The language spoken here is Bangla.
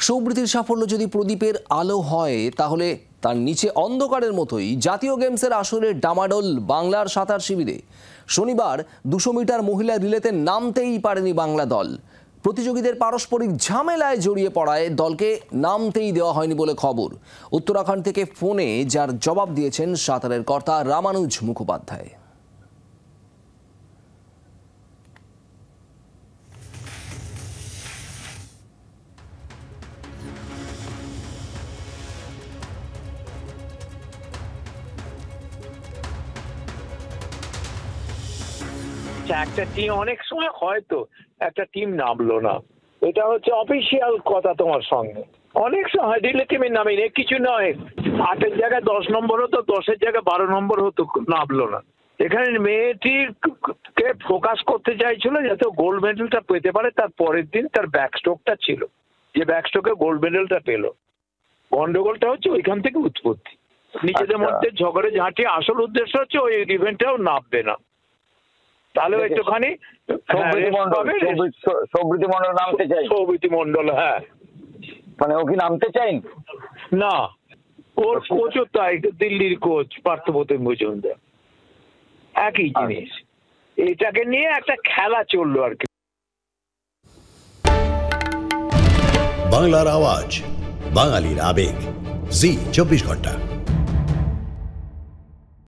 সৌবৃতির সাফল্য যদি প্রদীপের আলো হয় তাহলে তার নিচে অন্ধকারের মতোই জাতীয় গেমসের আসরে ডামাডোল বাংলার সাঁতার শিবিরে। শনিবার 200 মিটার মহিলা রিলেতে নামতেই পারেনি বাংলা দল। প্রতিযোগীদের পারস্পরিক ঝামেলায় জড়িয়ে পড়ায় দলকে নামতেই দেওয়া হয়নি বলে খবর। উত্তরাখণ্ড থেকে ফোনে যার জবাব দিয়েছেন সাঁতারের কর্তা রামানুজ মুখোপাধ্যায়। একটা টিম অনেক সময় হয়তো একটা টিম নামলো না, এটা হচ্ছে অফিসিয়াল কথা তোমার সঙ্গে। অনেক সময় রিলেটিভের নামে কিছু নয়, 8-এর জায়গায় 10 নম্বর হতো, 10-এর জায়গায় 12 নম্বর হতো, নামলো না। এখানে মেয়েটিকে ফোকাস করতে চাইছিল যাতে গোল্ড মেডেলটা পেতে পারে। তার পরের দিন তার ব্যাকস্ট্রোকটা ছিল, যে ব্যাকস্ট্রোকে গোল্ড মেডেলটা পেল। গন্ডগোলটা হচ্ছে ওইখান থেকে উৎপত্তি, নিজেদের মধ্যে ঝগড়ে ঝাঁটি। আসল উদ্দেশ্য হচ্ছে ওই ইভেন্টটাও নামবে না, তাহলে একটুখানি সৌবৃতি মন্ডল নামতে চাই। সৌবৃতি মন্ডল, হ্যাঁ, মানে ও কি নামতে চাইন না? ওর কোচও তাই, দিল্লির কোচ পার্থপ্রতিম মজুমদার। একই জিনিস, এটাকে নিয়ে একটা খেলা চললো আর কি। বাংলার আওয়াজ, বাঙালির আবেগ, জি 24 ঘন্টা।